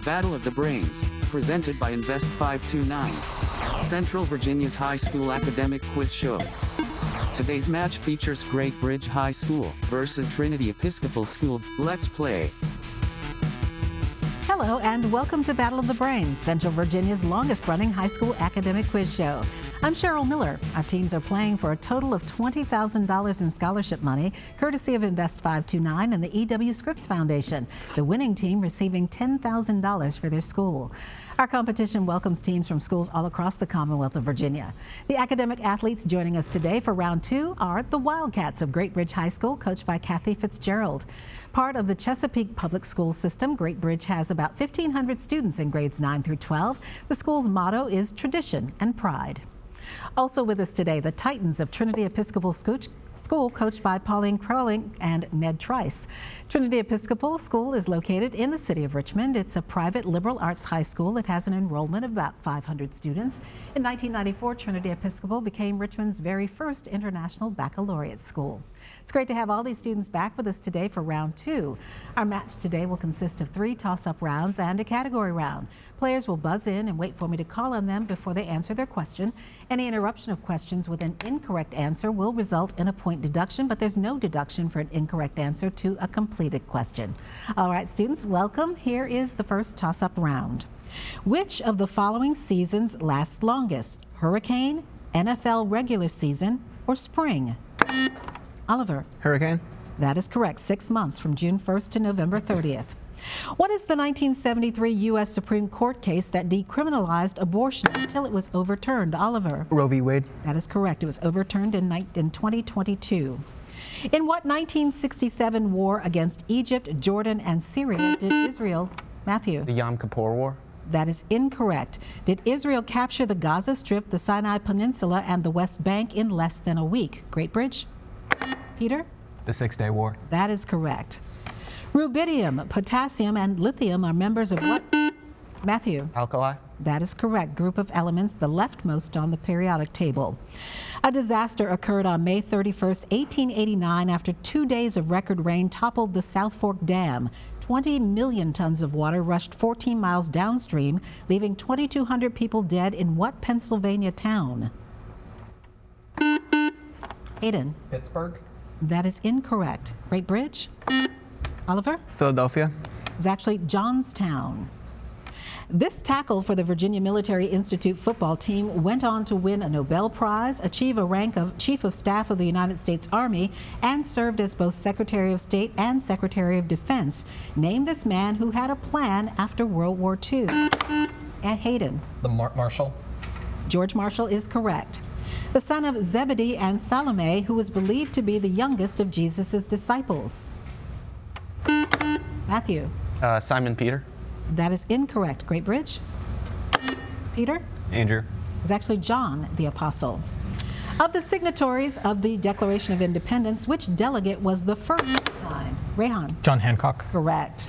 Battle of the Brains, presented by Invest 529. Central Virginia's high school academic quiz show. Today's match features Great Bridge High School versus Trinity Episcopal School. Let's play. Hello and welcome to Battle of the Brains, Central Virginia's longest-running high school academic quiz show. I'm Cheryl Miller. Our teams are playing for a total of $20,000 in scholarship money, courtesy of Invest 529 and the E.W. Scripps Foundation, the winning team receiving $10,000 for their school. Our competition welcomes teams from schools all across the Commonwealth of Virginia. The academic athletes joining us today for round two are the Wildcats of Great Bridge High School, coached by Kathy Fitzgerald. Part of the Chesapeake Public School system, Great Bridge has about 1,500 students in grades 9 through 12. The school's motto is tradition and pride. Also with us today, the Titans of Trinity Episcopal School, coached by Pauline Crowling and Ned Trice. Trinity Episcopal School is located in the city of Richmond. It's a private liberal arts high school. It has an enrollment of about 500 students. In 1994, Trinity Episcopal became Richmond's very first international baccalaureate school. It's great to have all these students back with us today for round two. Our match today will consist of 3 toss-up rounds and a category round. Players will buzz in and wait for me to call on them before they answer their question. Any interruption of questions with an incorrect answer will result in a point deduction, but there's no deduction for an incorrect answer to a completed question. All right, students, welcome. Here is the first toss-up round. Which of the following seasons lasts longest? Hurricane, NFL regular season, or spring? Oliver. Hurricane. That is correct. 6 months from June 1st to November 30th. What is the 1973 U.S. Supreme Court case that decriminalized abortion until it was overturned? Oliver. Roe v. Wade. That is correct. It was overturned in 2022. In what 1967 war against Egypt, Jordan, and Syria did Israel, Matthew? The Yom Kippur War. That is incorrect. Did Israel capture the Gaza Strip, the Sinai Peninsula, and the West Bank in less than a week? Great Bridge? Peter? The Six-Day War. That is correct. Rubidium, potassium, and lithium are members of what? Matthew? Alkali. That is correct. Group of elements, the leftmost on the periodic table. A disaster occurred on May 31st, 1889, after 2 days of record rain toppled the South Fork Dam. 20 million tons of water rushed 14 miles downstream, leaving 2,200 people dead in what Pennsylvania town? Hayden? Pittsburgh. That is incorrect. Great Bridge? Oliver? Philadelphia. It was actually Johnstown. This tackle for the Virginia Military Institute football team went on to win a Nobel Prize, achieve a rank of Chief of Staff of the United States Army, and served as both Secretary of State and Secretary of Defense. Name this man who had a plan after World War II. And Hayden. The Marshall. George Marshall is correct. The son of Zebedee and Salome, who was believed to be the youngest of Jesus' disciples. Matthew. Simon Peter. That is incorrect. Great Bridge? Peter? Andrew. It was actually John the Apostle. Of the signatories of the Declaration of Independence, which delegate was the first to sign? Rehan. John Hancock. Correct.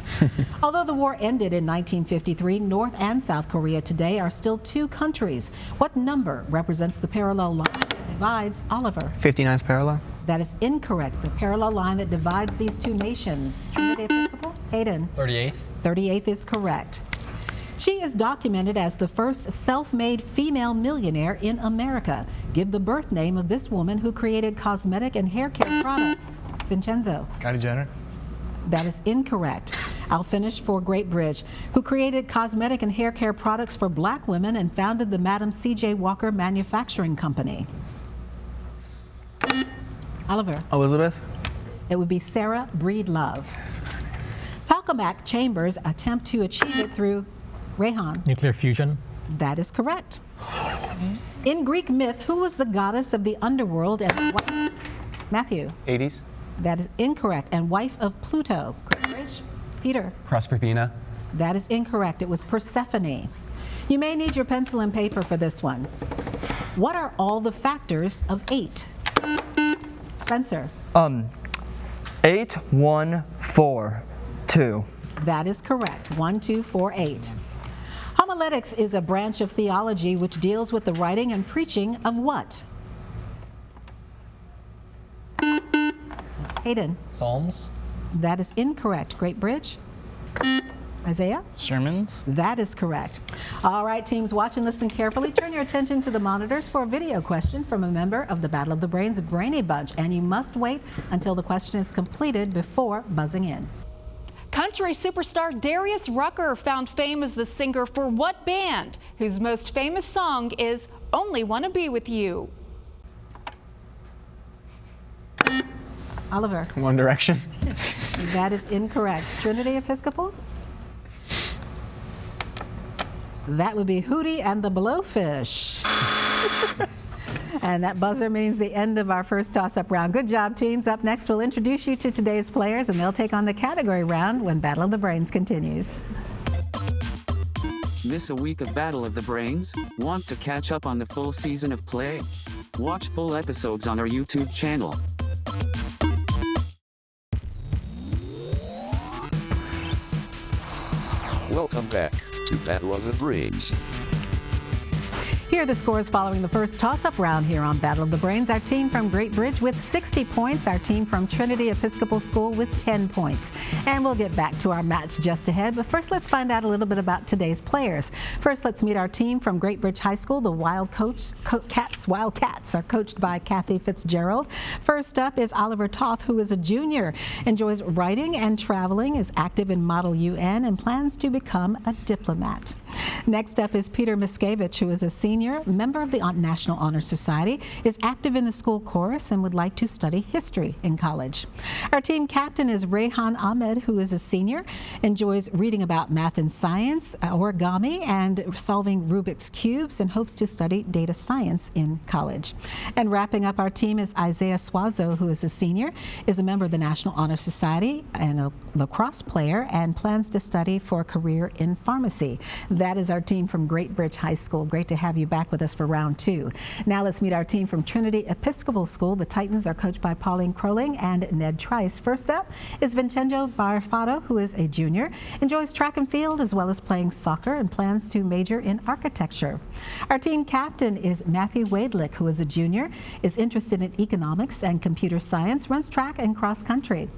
Although the war ended in 1953, North and South Korea today are still 2 countries. What number represents the parallel line that divides Oliver? 59th parallel. That is incorrect. The parallel line that divides these 2 nations. Trinity Episcopal? Hayden. 38th. 38th is correct. She is documented as the first self-made female millionaire in America. Give the birth name of this woman who created cosmetic and hair care products. Vincenzo. Kylie Jenner. That is incorrect. I'll finish for Great Bridge, who created cosmetic and hair care products for black women and founded the Madam C.J. Walker Manufacturing Company. Oliver. Elizabeth. It would be Sarah Breedlove. Tokamak chambers attempt to achieve it through Rehan. Nuclear fusion. That is correct. In Greek myth, who was the goddess of the underworld and wife? Matthew. Hades. That is incorrect. And wife of Pluto. Great Bridge. Peter. Proserpina. That is incorrect. It was Persephone. You may need your pencil and paper for this one. What are all the factors of 8? Spencer. 8, 1, 4, 2. That is correct. 1, 2, 4, 8. Homiletics is a branch of theology which deals with the writing and preaching of what? Hayden. Psalms. That is incorrect. Great Bridge. Isaiah? Sermons. That is correct. All right, teams, watch and listen carefully. Turn your attention to the monitors for a video question from a member of the Battle of the Brains Brainy Bunch, and you must wait until the question is completed before buzzing in. Country superstar Darius Rucker found fame as the singer for what band, whose most famous song is Only Wanna Be With You? Oliver? One Direction. That is incorrect. Trinity Episcopal? That would be Hootie and the Blowfish. And that buzzer means the end of our first toss-up round. Good job, teams. Up next, we'll introduce you to today's players, and they'll take on the category round when Battle of the Brains continues. Miss a week of Battle of the Brains? Want to catch up on the full season of play? Watch full episodes on our YouTube channel. Welcome back to Battle of the Brains. Here are the scores following the first toss-up round here on Battle of the Brains. Our team from Great Bridge with 60 points. Our team from Trinity Episcopal School with 10 points. And we'll get back to our match just ahead. But first, let's find out a little bit about today's players. First, let's meet our team from Great Bridge High School. The Wildcats are coached by Kathy Fitzgerald. First up is Oliver Toth, who is a junior, enjoys writing and traveling, is active in Model UN, and plans to become a diplomat. Next up is Peter Miscavige, who is a senior, member of the National Honor Society, is active in the school chorus, and would like to study history in college. Our team captain is Rayhan Ahmed, who is a senior, enjoys reading about math and science, origami, and solving Rubik's Cubes, and hopes to study data science in college. And wrapping up our team is Isaiah Swazo, who is a senior, is a member of the National Honor Society, and a lacrosse player, and plans to study for a career in pharmacy. That is our team from Great Bridge High School. Great to have you back with us for round two. Now let's meet our team from Trinity Episcopal School. The Titans are coached by Pauline Kroling and Ned Trice. First up is Vincenzo Barafato, who is a junior, enjoys track and field as well as playing soccer, and plans to major in architecture. Our team captain is Matthew Wadelick, who is a junior, is interested in economics and computer science, runs track and cross country.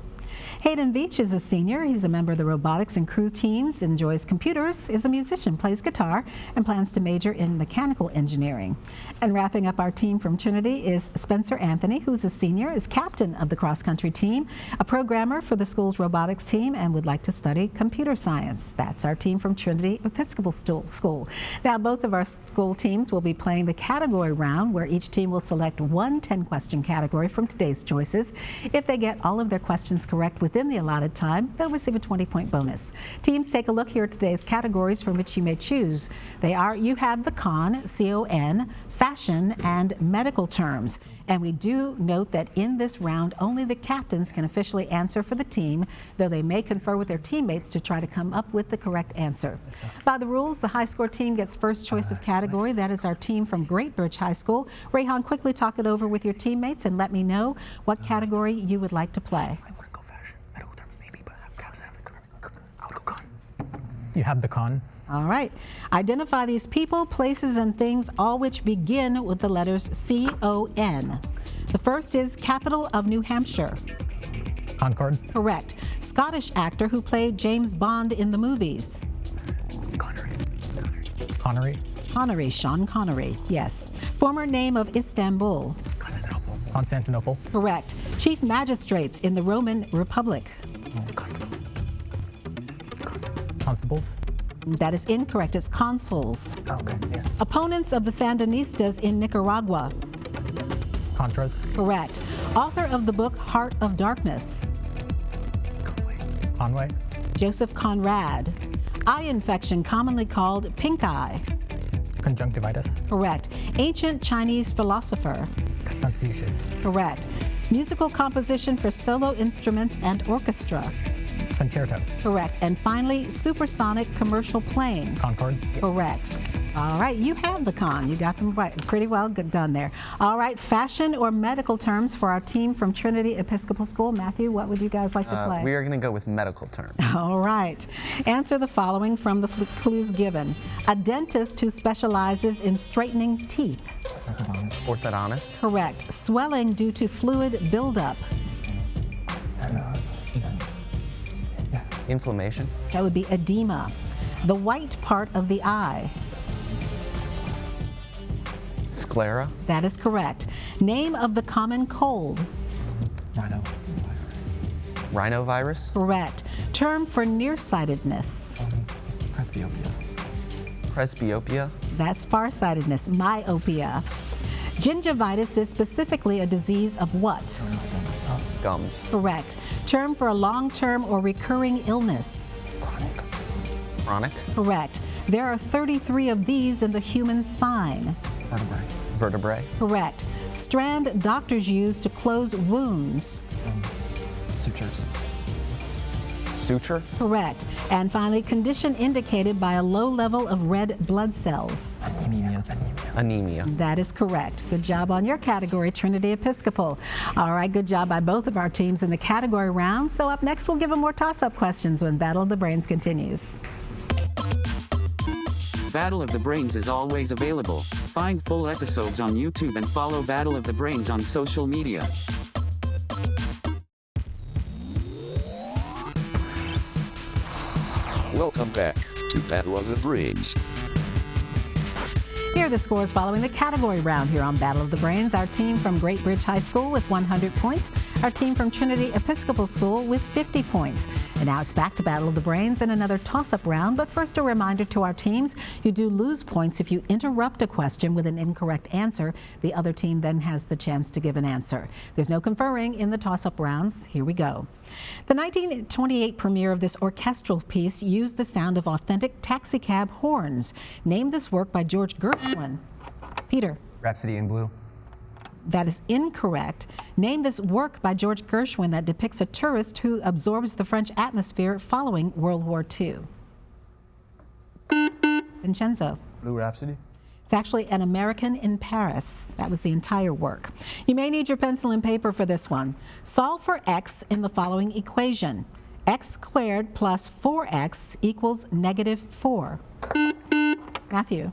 Hayden Veach is a senior. He's a member of the robotics and crew teams, enjoys computers, is a musician, plays guitar, and plans to major in mechanical engineering. And wrapping up our team from Trinity is Spencer Anthony, who's a senior, is captain of the cross-country team, a programmer for the school's robotics team, and would like to study computer science. That's our team from Trinity Episcopal School. Now, both of our school teams will be playing the category round, where each team will select one 10-question category from today's choices. If they get all of their questions correct within the allotted time, they'll receive a 20-point bonus. Teams, take a look here at today's categories from which you may choose. They are You Have the Con, C-O-N, Fashion, and Medical Terms. And we do note that in this round, only the captains can officially answer for the team, though they may confer with their teammates to try to come up with the correct answer. By the rules, the high score team gets first choice of category. That is our team from Great Bridge High School. Rayhan, quickly talk it over with your teammates and let me know what category you would like to play. You have the con. All right. Identify these people, places, and things, all which begin with the letters C-O-N. The first is capital of New Hampshire. Concord. Correct. Scottish actor who played James Bond in the movies. Connery, Sean Connery, yes. Former name of Istanbul. Constantinople. Correct. Chief magistrates in the Roman Republic. Constables. That is incorrect. It's consuls. Okay, yeah. Opponents of the Sandinistas in Nicaragua. Contras. Correct. Author of the book Heart of Darkness. Conway. Joseph Conrad. Eye infection commonly called pink eye. Conjunctivitis. Correct. Ancient Chinese philosopher. Confucius. Correct. Musical composition for solo instruments and orchestra. Concerto. Correct. And finally, supersonic commercial plane. Concorde. Correct. All right, you have the con. You got them right. Pretty well done there. All right, fashion or medical terms for our team from Trinity Episcopal School. Matthew, what would you guys like to play? We are going to go with medical terms. All right. Answer the following from the clues given. A dentist who specializes in straightening teeth. Orthodontist. Correct. Swelling due to fluid buildup. Inflammation. That would be edema. The white part of the eye. Sclera. That is correct. Name of the common cold. Rhino. Rhinovirus. Correct. Term for nearsightedness. Presbyopia. Presbyopia. That's farsightedness, myopia. Gingivitis is specifically a disease of what? Gums. Correct. Term for a long-term or recurring illness. Chronic. Correct. There are 33 of these in the human spine. Vertebrae. Vertebrae. Correct. Strand doctors use to close wounds. Sutures. Suture. Correct. And finally, condition indicated by a low level of red blood cells. Anemia. Anemia. That is correct. Good job on your category, Trinity Episcopal. All right, good job by both of our teams in the category round. So up next, we'll give them more toss-up questions when Battle of the Brains continues. Battle of the Brains is always available. Find full episodes on YouTube and follow Battle of the Brains on social media. Welcome back to Battle of the Brains. Here are the scores following the category round here on Battle of the Brains. Our team from Great Bridge High School with 100 points. Our team from Trinity Episcopal School with 50 points. And now it's back to Battle of the Brains and another toss-up round. But first, a reminder to our teams, you do lose points if you interrupt a question with an incorrect answer. The other team then has the chance to give an answer. There's no conferring in the toss-up rounds. Here we go. The 1928 premiere of this orchestral piece used the sound of authentic taxicab horns. Name this work by George Gershwin. Peter. Rhapsody in Blue. That is incorrect. Name this work by George Gershwin that depicts a tourist who absorbs the French atmosphere following World War II. Vincenzo. Blue Rhapsody. It's actually An American in Paris. That was the entire work. You may need your pencil and paper for this one. Solve for x in the following equation. X squared plus 4x equals -4. Matthew.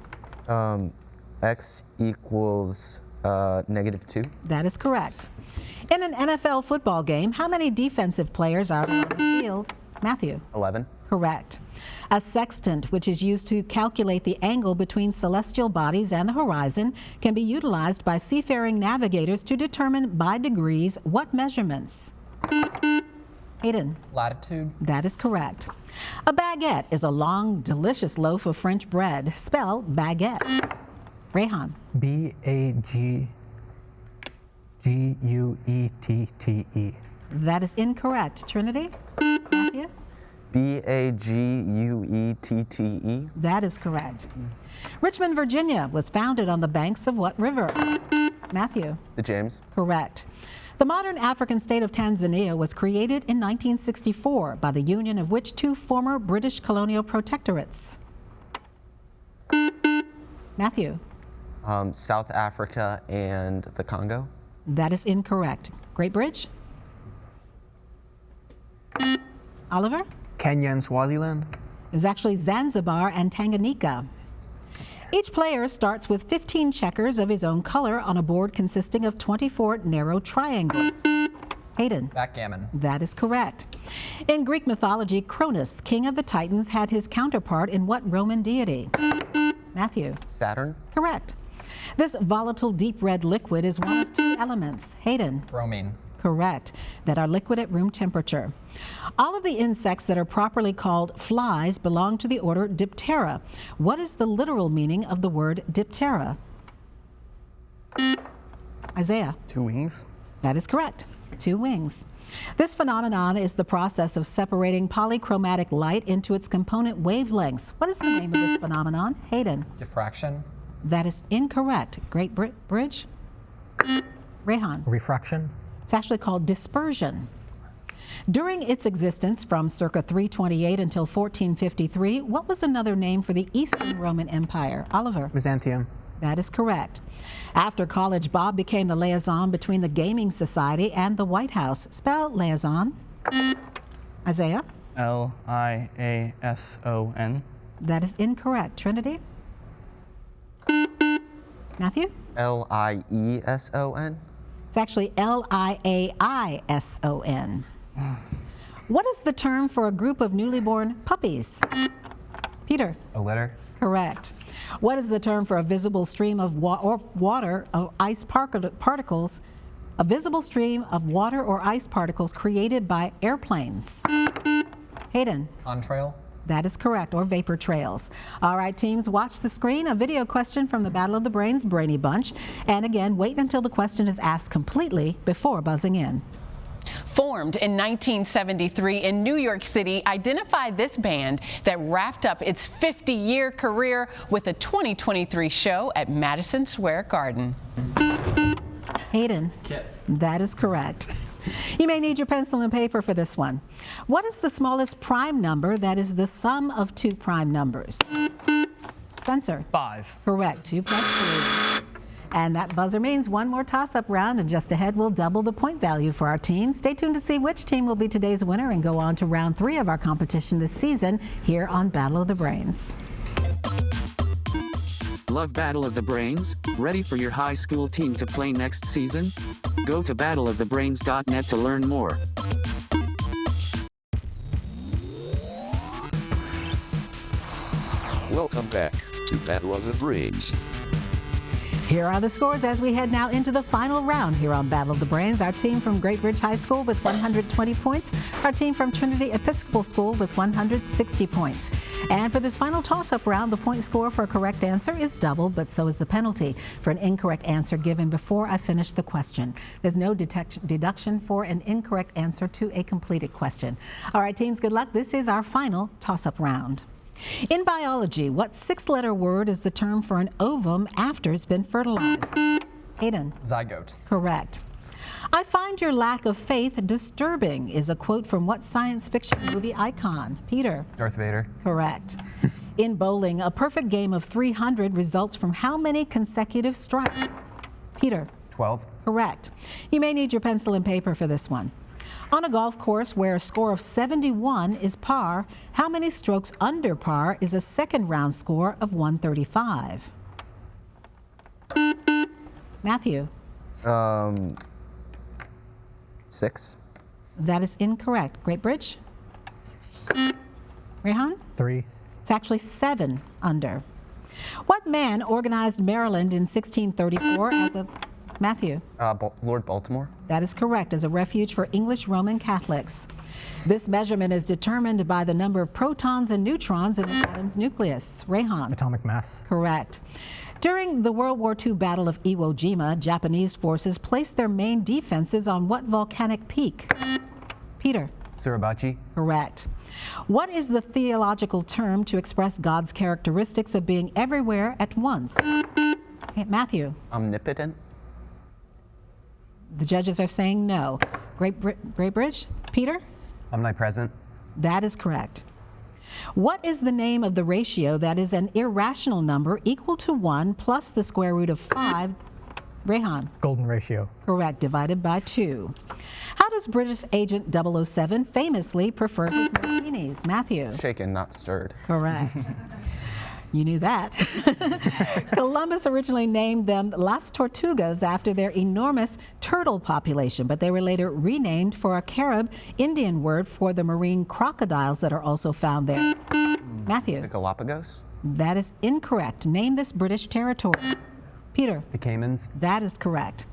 X equals -2. That is correct. In an NFL football game, how many defensive players are on the field? Matthew. 11. Correct. A sextant, which is used to calculate the angle between celestial bodies and the horizon, can be utilized by seafaring navigators to determine by degrees what measurements? Hayden. Latitude. That is correct. A baguette is a long, delicious loaf of French bread. Spell baguette. Rehan. B-A-G-G-U-E-T-T-E. That is incorrect. Trinity. Matthew. B-A-G-U-E-T-T-E. That is correct. Richmond, Virginia was founded on the banks of what river? Matthew. The James. Correct. The modern African state of Tanzania was created in 1964 by the union of which two former British colonial protectorates? Matthew. South Africa and the Congo. That is incorrect. Great Bridge? Oliver? Kenya and Swaziland. It was actually Zanzibar and Tanganyika. Each player starts with 15 checkers of his own color on a board consisting of 24 narrow triangles. Hayden. Backgammon. That is correct. In Greek mythology, Cronus, king of the Titans, had his counterpart in what Roman deity? Matthew. Saturn. Correct. This volatile deep red liquid is one of two elements. Hayden. Bromine. Correct. That are liquid at room temperature. All of the insects that are properly called flies belong to the order Diptera. What is the literal meaning of the word Diptera? Isaiah. 2 wings. That is correct. 2 wings. This phenomenon is the process of separating polychromatic light into its component wavelengths. What is the name of this phenomenon? Hayden. Diffraction. That is incorrect. Great Bridge. Rehan. Refraction. It's actually called dispersion. During its existence from circa 328 until 1453, what was another name for the Eastern Roman Empire? Oliver. Byzantium. That is correct. After college, Bob became the liaison between the Gaming Society and the White House. Spell liaison. Isaiah. L-I-A-S-O-N. That is incorrect. Trinity. Matthew. L-I-E-S-O-N. It's actually L-I-A-I-S-O-N. What is the term for a group of newly born puppies? Peter. A litter. Correct. What is the term for a visible stream of water or ice particles? A visible stream of water or ice particles created by airplanes. Hayden. Contrail. That is correct, or vapor trails. All right, teams, watch the screen. A video question from the Battle of the Brains Brainy Bunch. And again, wait until the question is asked completely before buzzing in. Formed in 1973 in New York City, identify this band that wrapped up its 50-year career with a 2023 show at Madison Square Garden. Hayden. Kiss. That is correct. You may need your pencil and paper for this one. What is the smallest prime number that is the sum of two prime numbers? Spencer. 5. Correct. 2 plus 3. And that buzzer means one more toss-up round, and just ahead we'll double the point value for our team. Stay tuned to see which team will be today's winner and go on to round 3 of our competition this season here on Battle of the Brains. Love Battle of the Brains? Ready for your high school team to play next season? Go to battleofthebrains.net to learn more. Welcome back to Battle of the Brains. Here are the scores as we head now into the final round here on Battle of the Brains. Our team from Great Bridge High School with 120 points. Our team from Trinity Episcopal School with 160 points. And for this final toss-up round, the point score for a correct answer is double, but so is the penalty for an incorrect answer given before I finish the question. There's no deduction for an incorrect answer to a completed question. All right, teams, good luck. This is our final toss-up round. In biology, what 6-letter word is the term for an ovum after it's been fertilized? Hayden. Zygote. Correct. I find your lack of faith disturbing is a quote from what science fiction movie icon? Peter. Darth Vader. Correct. In bowling, a perfect game of 300 results from how many consecutive strikes? Peter. 12. Correct. You may need your pencil and paper for this one. On a golf course where a score of 71 is par, how many strokes under par is a second round score of 135? Matthew. 6. That is incorrect. Great Bridge? Rehan? 3. It's actually 7 under. What man organized Maryland in 1634 as a... Matthew. Lord Baltimore. That is correct, as a refuge for English Roman Catholics. This measurement is determined by the number of protons and neutrons in the atom's nucleus. Rehan. Atomic mass. Correct. During the World War II Battle of Iwo Jima, Japanese forces placed their main defenses on what volcanic peak? Peter. Suribachi. Correct. What is the theological term to express God's characteristics of being everywhere at once? Matthew. Omnipotent. The judges are saying no. Great Bridge? Peter? Omnipresent. That is correct. What is the name of the ratio that is an irrational number equal to 1 plus the square root of 5? Rehan. Golden ratio. Correct, divided by 2. How does British agent 007 famously prefer his martinis? Matthew. Shaken, not stirred. Correct. You knew that. Columbus originally named them Las Tortugas after their enormous turtle population, but they were later renamed for a Carib Indian word for the marine crocodiles that are also found there. Matthew. The Galapagos. That is incorrect. Name this British territory. Peter. The Caymans. That is correct.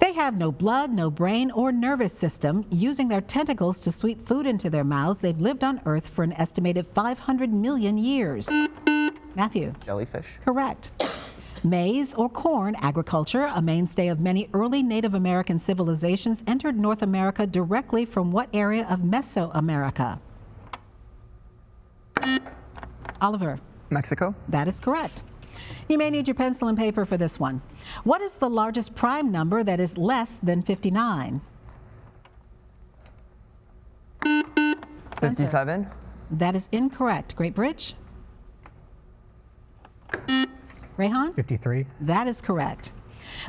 They have no blood, no brain, or nervous system. Using their tentacles to sweep food into their mouths, they've lived on Earth for an estimated 500 million years. Matthew. Jellyfish. Correct. Maize or corn agriculture, a mainstay of many early Native American civilizations, entered North America directly from what area of Mesoamerica? Oliver. Mexico. That is correct. You may need your pencil and paper for this one. What is the largest prime number that is less than 59? 57. That is incorrect. Great Bridge? Rehan? 53. That is correct.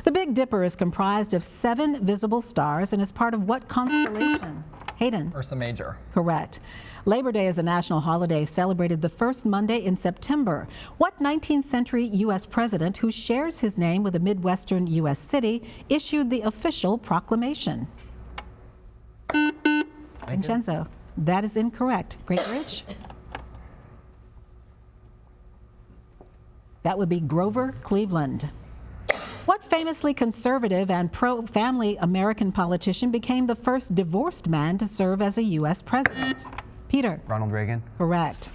The Big Dipper is comprised of 7 visible stars and is part of what constellation? Hayden? Ursa Major. Correct. Labor Day is a national holiday celebrated the first Monday in September. What 19th century U.S. president who shares his name with a Midwestern U.S. city issued the official proclamation? Vincenzo. That is incorrect. Great Bridge? That would be Grover Cleveland. What famously conservative and pro-family American politician became the first divorced man to serve as a U.S. president? Peter? Ronald Reagan. Correct.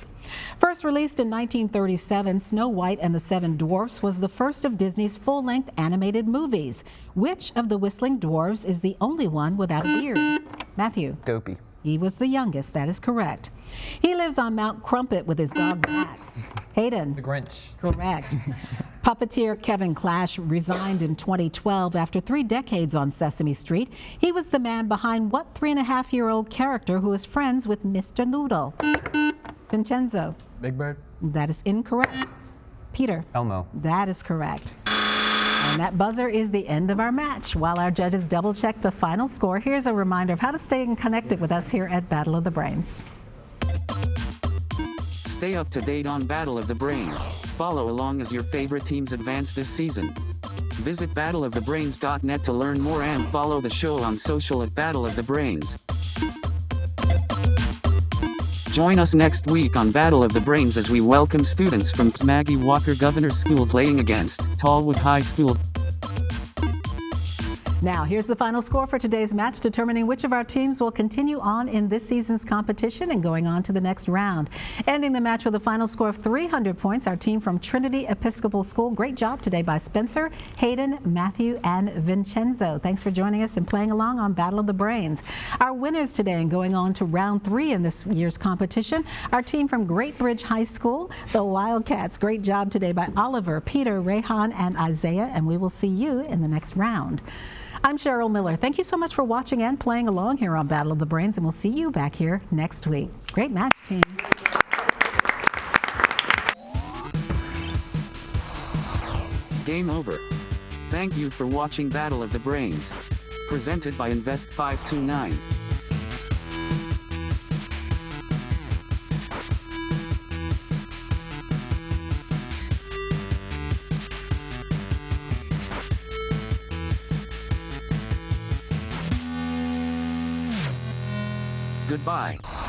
First released in 1937, Snow White and the Seven Dwarfs was the first of Disney's full-length animated movies. Which of the Whistling Dwarfs is the only one without a beard? Matthew? Dopey. He was the youngest, that is correct. He lives on Mount Crumpet with his dog Max. Hayden? The Grinch. Correct. Puppeteer Kevin Clash resigned in 2012 after 3 decades on Sesame Street. He was the man behind what 3.5-year-old character who is friends with Mr. Noodle? Vincenzo? Big Bird. That is incorrect. Peter? Elmo. That is correct. And that buzzer is the end of our match. While our judges double-check the final score, here's a reminder of how to stay connected with us here at Battle of the Brains. Stay up to date on Battle of the Brains. Follow along as your favorite teams advance this season. Visit battleofthebrains.net to learn more and follow the show on social at Battle of the Brains. Join us next week on Battle of the Brains as we welcome students from Maggie Walker Governor's School playing against Tallwood High School. Now, here's the final score for today's match, determining which of our teams will continue on in this season's competition and going on to the next round. Ending the match with a final score of 300 points, our team from Trinity Episcopal School. Great job today by Spencer, Hayden, Matthew, and Vincenzo. Thanks for joining us and playing along on Battle of the Brains. Our winners today and going on to round 3 in this year's competition, our team from Great Bridge High School, the Wildcats. Great job today by Oliver, Peter, Rayhan, and Isaiah, and we will see you in the next round. I'm Cheryl Miller. Thank you so much for watching and playing along here on Battle of the Brains, and we'll see you back here next week. Great match, teams. Game over. Thank you for watching Battle of the Brains. Presented by Invest 529. Goodbye.